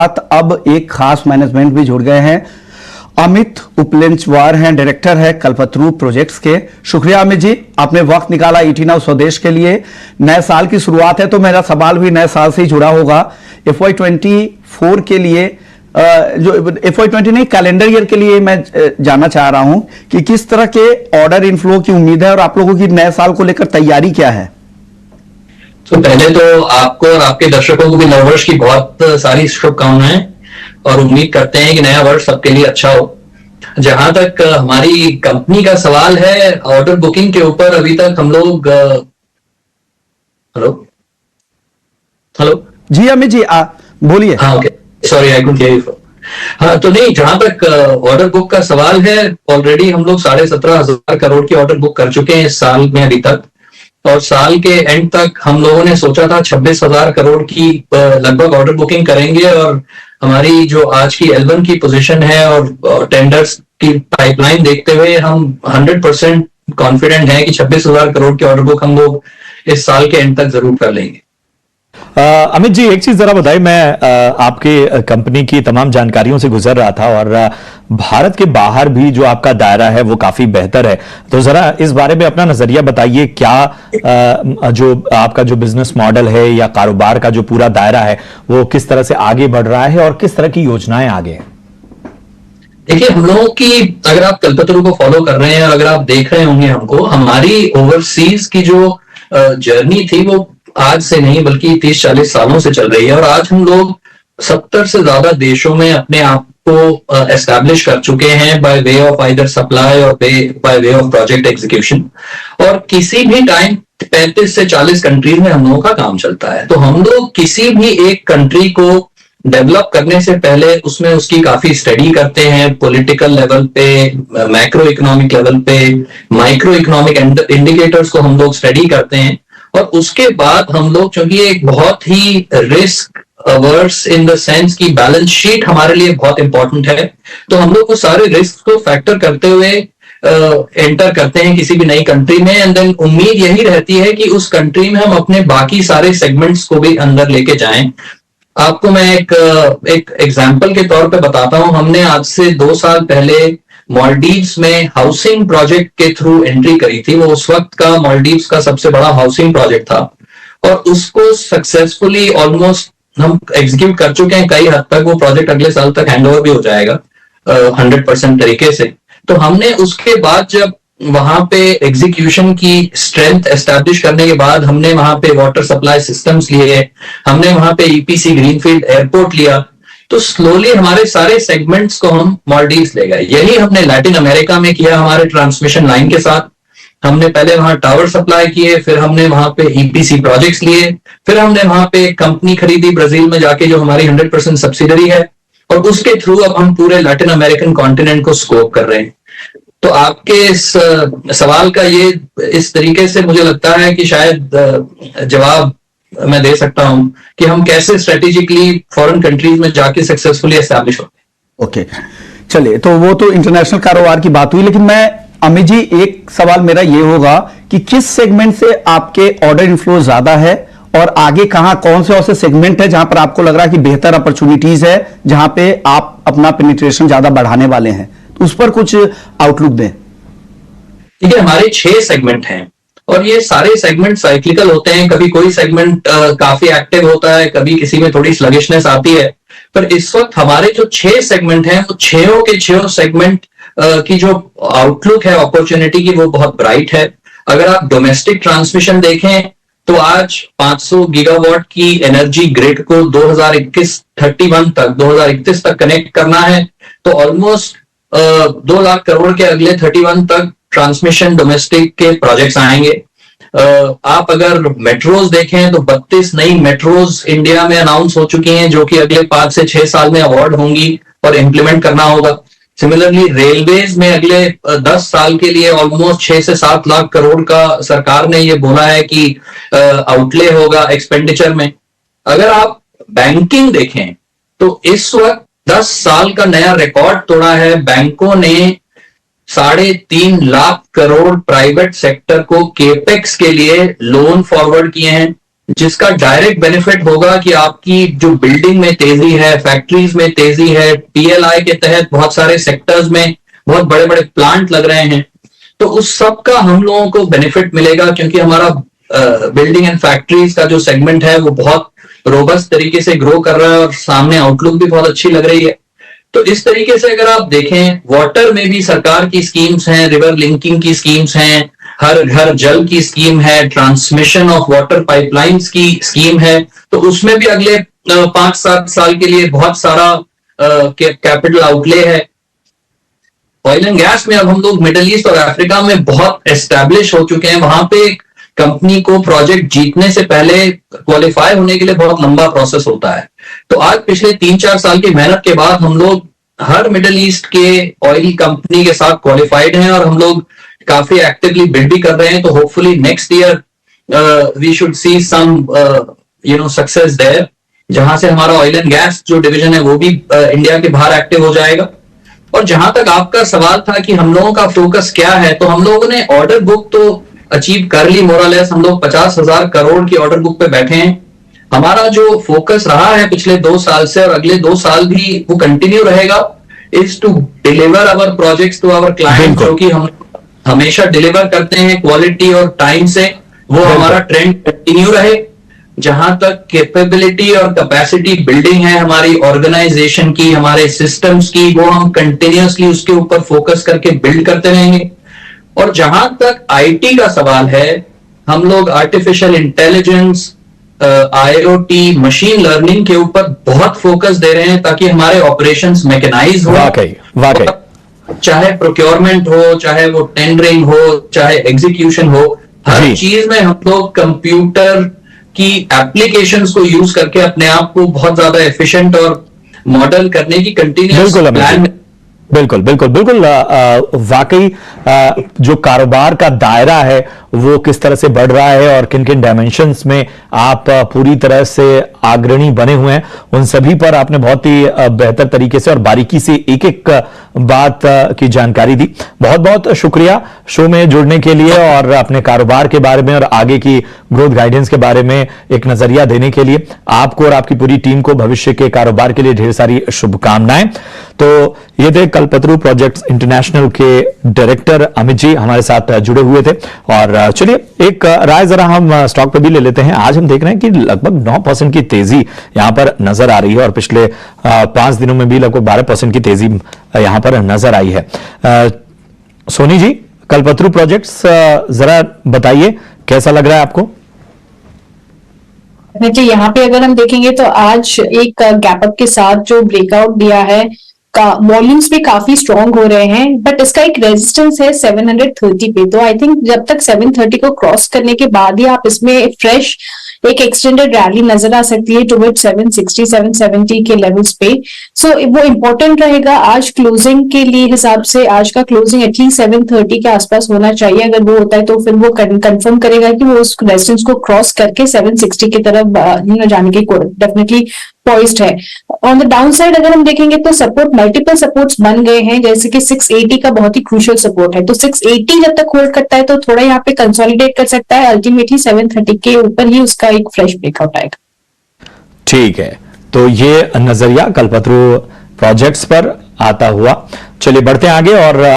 अब एक खास मैनेजमेंट भी जुड़ गए हैं। अमित उपलेंचवार हैं, डायरेक्टर है कल्पतरू प्रोजेक्ट्स के। शुक्रिया अमित जी, आपने वक्त निकाला ईटी नाउ स्वदेश के लिए। नए साल की शुरुआत है तो मेरा सवाल भी नए साल से ही जुड़ा होगा। FY24 के लिए जो FY20 नहीं, कैलेंडर ईयर के लिए मैं जानना चाह रहा हूं कि किस तरह के ऑर्डर इनफ्लो की उम्मीद है और आप लोगों की नए साल को लेकर तैयारी क्या है। तो पहले तो आपको और आपके दर्शकों को भी नववर्ष की बहुत सारी शुभकामनाएं और उम्मीद करते हैं कि नया वर्ष सबके लिए अच्छा हो। जहां तक हमारी कंपनी का सवाल है ऑर्डर बुकिंग के ऊपर, अभी तक हम लोग हेलो हेलो जी अमित जी बोलिए। हाँ okay, sorry I couldn't hear you. हाँ तो नहीं, जहां तक ऑर्डर बुक का सवाल है, ऑलरेडी हम लोग 17,500 करोड़ की ऑर्डर बुक कर चुके हैं इस साल में अभी तक। और साल के एंड तक हम लोगों ने सोचा था 26,000 करोड़ की लगभग ऑर्डर बुकिंग करेंगे। और हमारी जो आज की L1 की पोजीशन है और टेंडर्स की पाइपलाइन देखते हुए हम 100% कॉन्फिडेंट हैं कि 26,000 करोड़ की ऑर्डर बुक हम लोग इस साल के एंड तक जरूर कर लेंगे। अमित जी, एक चीज जरा बताइए। मैं आपके कंपनी की तमाम जानकारियों से गुजर रहा था और भारत के बाहर भी जो आपका दायरा है वो काफी बेहतर है, तो जरा इस बारे में अपना नजरिया बताइए। क्या जो आपका जो बिजनेस मॉडल है या कारोबार का जो पूरा दायरा है वो किस तरह से आगे बढ़ रहा है और किस तरह की योजनाएं आगे हैं? देखिए, हम लोगों की, अगर आप कल्पतरू को फॉलो कर रहे हैं, अगर आप देख रहे होंगे हमको, हमारी ओवरसीज की जो जर्नी थी वो आज से नहीं बल्कि 30-40 सालों से चल रही है। और आज हम लोग 70 से ज्यादा देशों में अपने आप को एस्टैब्लिश कर चुके हैं by way of either supply or by way of project execution. और किसी भी टाइम 35 से 40 कंट्रीज में हम लोगों का काम चलता है। तो हम लोग किसी भी एक कंट्री को डेवलप करने से पहले उसमें उसकी काफी स्टडी करते हैं, पॉलिटिकल लेवल पे, मैक्रो इकोनॉमिक लेवल पे, माइक्रो इकोनॉमिक इंडिकेटर्स को हम लोग स्टडी करते हैं। और उसके बाद हम लोग, चूंकि एक बहुत ही risk averse in the sense की बैलेंस शीट हमारे लिए बहुत इंपॉर्टेंट है, तो हम लोग वो सारे रिस्क को फैक्टर करते हुए एंटर करते हैं किसी भी नई कंट्री में। एंड देन उम्मीद यही रहती है कि उस कंट्री में हम अपने बाकी सारे सेगमेंट्स को भी अंदर लेके जाएं। आपको मैं एक एग्जाम्पल के तौर पे बताता हूं। हमने आज से 2 साल पहले मालदीव्स में हाउसिंग प्रोजेक्ट के थ्रू एंट्री करी थी। वो उस वक्त का मालदीव्स का सबसे बड़ा हाउसिंग प्रोजेक्ट था और उसको सक्सेसफुली ऑलमोस्ट हम एग्जीक्यूट कर चुके हैं कई हद तक। वो प्रोजेक्ट अगले साल तक हैंडओवर भी हो जाएगा 100% तरीके से। तो हमने उसके बाद जब वहां पे एग्जीक्यूशन की स्ट्रेंथ एस्टैब्लिश करने के बाद हमने वहां पे वाटर सप्लाई सिस्टम्स लिए, हमने वहां पे EPC ग्रीनफील्ड एयरपोर्ट लिया, तो स्लोली हमारे सारे सेगमेंट्स को हम मालदीव्स ले गए। यही हमने लैटिन अमेरिका में किया हमारे ट्रांसमिशन लाइन के साथ। हमने पहले वहां टावर सप्लाई किए, फिर हमने वहां पे EPC प्रोजेक्ट्स लिए, फिर हमने वहां पे कंपनी खरीदी ब्राजील में जाके जो हमारी 100% सब्सिडरी है, और उसके थ्रू अब हम पूरे लैटिन अमेरिकन कॉन्टिनेंट को स्कोप कर रहे हैं। तो आपके इस सवाल का ये इस तरीके से मुझे लगता है कि शायद जवाब मैं दे सकता हूं कि हम कैसे स्ट्रेटेजिकली फॉरेन कंट्रीज में जाके सक्सेसफुली एस्टैब्लिश होते हैं। ओके, चलिए, तो वो तो इंटरनेशनल कारोबार की बात हुई, लेकिन मैं अमित जी, एक सवाल मेरा ये होगा कि किस सेगमेंट से आपके ऑर्डर इनफ्लो ज्यादा है और आगे कहां, कौन से ऐसे सेगमेंट है जहां पर आपको लग रहा है कि बेहतर अपॉर्चुनिटीज है, जहां पे आप अपना पेनिट्रेशन ज्यादा बढ़ाने वाले हैं, तो उस पर कुछ आउटलुक दें। ठीक है, हमारे 6 सेगमेंट हैं और ये सारे सेगमेंट साइक्लिकल होते हैं। कभी कोई सेगमेंट काफी एक्टिव होता है, कभी किसी में थोड़ी स्लगिशनेस आती है। पर इस वक्त हमारे जो 6 सेगमेंट हैं वो 6 के 6 सेगमेंट की जो आउटलुक है अपॉर्चुनिटी की वो बहुत ब्राइट है। अगर आप डोमेस्टिक ट्रांसमिशन देखें तो आज 500 गीगावाट की एनर्जी ग्रिड को 2031 तक कनेक्ट करना है, तो ऑलमोस्ट 2 लाख करोड़ के अगले 31 तक ट्रांसमिशन डोमेस्टिक के प्रोजेक्ट्स आएंगे। आप अगर मेट्रोज देखें तो 32 नई मेट्रोज इंडिया में अनाउंस हो चुकी हैं जो कि अगले 5 से 6 साल में अवार्ड होंगी और इंप्लीमेंट करना होगा। सिमिलरली रेलवेज में अगले 10 साल के लिए ऑलमोस्ट 6 से 7 लाख करोड़ का सरकार ने ये बोला है कि आउटले होगा एक्सपेंडिचर में। अगर आप बैंकिंग देखें तो इस वक्त 10 साल का नया रिकॉर्ड तोड़ा है। बैंकों ने 3.5 लाख करोड़ प्राइवेट सेक्टर को केपेक्स के लिए लोन फॉरवर्ड किए हैं, जिसका डायरेक्ट बेनिफिट होगा कि आपकी जो बिल्डिंग में तेजी है, फैक्ट्रीज में तेजी है, पीएलआई के तहत बहुत सारे सेक्टर्स में बहुत बड़े बड़े प्लांट लग रहे हैं, तो उस सब का हम लोगों को बेनिफिट मिलेगा, क्योंकि हमारा बिल्डिंग एंड फैक्ट्रीज का जो सेगमेंट है वो बहुत रोबस्ट तरीके से ग्रो कर रहा है और सामने आउटलुक भी बहुत अच्छी लग रही है। तो इस तरीके से अगर आप देखें, वाटर में भी सरकार की स्कीम्स हैं, रिवर लिंकिंग की स्कीम्स हैं, हर घर जल की स्कीम है, ट्रांसमिशन ऑफ वाटर पाइपलाइंस की स्कीम है, तो उसमें भी अगले 5-7 साल के लिए बहुत सारा कैपिटल आउटले है। ऑयल एंड गैस में अब हम लोग मिडिल ईस्ट और अफ्रीका में बहुत एस्टैब्लिश हो चुके हैं। वहां पे कंपनी को प्रोजेक्ट जीतने से पहले क्वालिफाई होने के लिए बहुत लंबा प्रोसेस होता है। तो आज पिछले 3-4 साल की मेहनत के बाद हम लोग हर मिडिल ईस्ट के ऑयल कंपनी के साथ क्वालिफाइड हैं और हम लोग काफी एक्टिवली बिड भी कर रहे हैं। तो hopefully next year we should see some success there, जहां से हमारा ऑयल एंड गैस जो डिवीजन है वो भी इंडिया के बाहर एक्टिव हो जाएगा। और जहां तक आपका सवाल था कि हम लोगों का फोकस क्या है, तो हम लोगों ने ऑर्डर बुक तो अचीव कर ली मोरलेस। हम लोग 50,000 करोड़ की ऑर्डर बुक पे बैठे हैं। हमारा जो फोकस रहा है पिछले 2 साल से और अगले 2 साल भी वो कंटिन्यू रहेगा, is to deliver our projects to our client, जो कि हम हमेशा डिलीवर करते हैं क्वालिटी और टाइम से। वो हमारा ट्रेंड कंटिन्यू रहे। जहां तक कैपेबिलिटी और कैपेसिटी बिल्डिंग है हमारी ऑर्गेनाइजेशन की, हमारे सिस्टम्स की, वो हम कंटिन्यूअसली उसके ऊपर फोकस करके बिल्ड करते रहेंगे। और जहां तक आईटी का सवाल है, हम लोग artificial intelligence, IoT, machine learning के ऊपर बहुत फोकस दे रहे हैं, ताकि हमारे ऑपरेशंस मैकेनाइज हो। वाकई चाहे प्रोक्योरमेंट हो, चाहे वो टेंडरिंग हो, चाहे एग्जीक्यूशन हो, हर चीज में हम लोग कंप्यूटर की एप्लीकेशंस को यूज करके अपने आप को बहुत ज्यादा एफिशिएंट और मॉडल करने की कंटिन्यूअस प्लान। बिल्कुल बिल्कुल बिल्कुल। वाकई जो कारोबार का दायरा है वो किस तरह से बढ़ रहा है और किन किन डायमेंशंस में आप पूरी तरह से अग्रणी बने हुए हैं, उन सभी पर आपने बहुत ही बेहतर तरीके से और बारीकी से एक एक बात की जानकारी दी। बहुत बहुत शुक्रिया शो में जुड़ने के लिए और अपने कारोबार के बारे में और आगे की ग्रोथ गाइडेंस के बारे में एक नजरिया देने के लिए। आपको और आपकी पूरी टीम को भविष्य के कारोबार के लिए ढेर सारी शुभकामनाएं। तो ये थे कल्पतरू प्रोजेक्ट्स इंटरनेशनल के डायरेक्टर अमित जी हमारे साथ जुड़े हुए थे। और चलिए एक राय जरा हम स्टॉक पे भी ले लेते हैं। आज हम देख रहे हैं कि लगभग 9% की तेजी यहां पर नजर आ रही है और पिछले 5 दिनों में भी लगभग 12% की तेजी यहां पर नजर आई है। सोनी जी, कल्पतरू प्रोजेक्ट्स जरा बताइए कैसा लग रहा है आपको? यहाँ पे अगर हम देखेंगे तो आज एक गैप अप के साथ जो ब्रेकआउट दिया है का वॉल्यूम्स भी काफी स्ट्रॉन्ग हो रहे हैं, बट इसका एक रेजिस्टेंस है 730 पे। तो आई थिंक जब तक 730 को क्रॉस करने के बाद ही आप इसमें फ्रेश एक एक्सटेंडेड रैली नजर आ सकती है टुवर्ड 760 770 के लेवल्स पे। सो वो इम्पोर्टेंट रहेगा। आज क्लोजिंग के लिए हिसाब से आज का क्लोजिंग एटलीस्ट 730 के आसपास होना चाहिए। अगर वो होता है तो फिर वो कंफर्म करेगा कि वो उस रेजिस्टेंस को क्रॉस करके 760 की तरफ जाने की डेफिनेटली पॉइज्ड है। ऑन द डाउन साइड अगर हम देखेंगे तो सपोर्ट मल्टीपल सपोर्ट्स बन गए हैं, जैसे कि 680 का बहुत ही क्रूशियल सपोर्ट है। तो 680 जब तक होल्ड करता है तो थोड़ा यहाँ पे कंसोलिडेट कर सकता है। अल्टीमेटली 730 के ऊपर ही उसका एक फ्रेश ब्रेकआउट आएगा। ठीक है, तो ये नजरिया कल्पतरू प्रोजेक्ट्स पर आता हुआ। चलिए बढ़ते हैं आगे और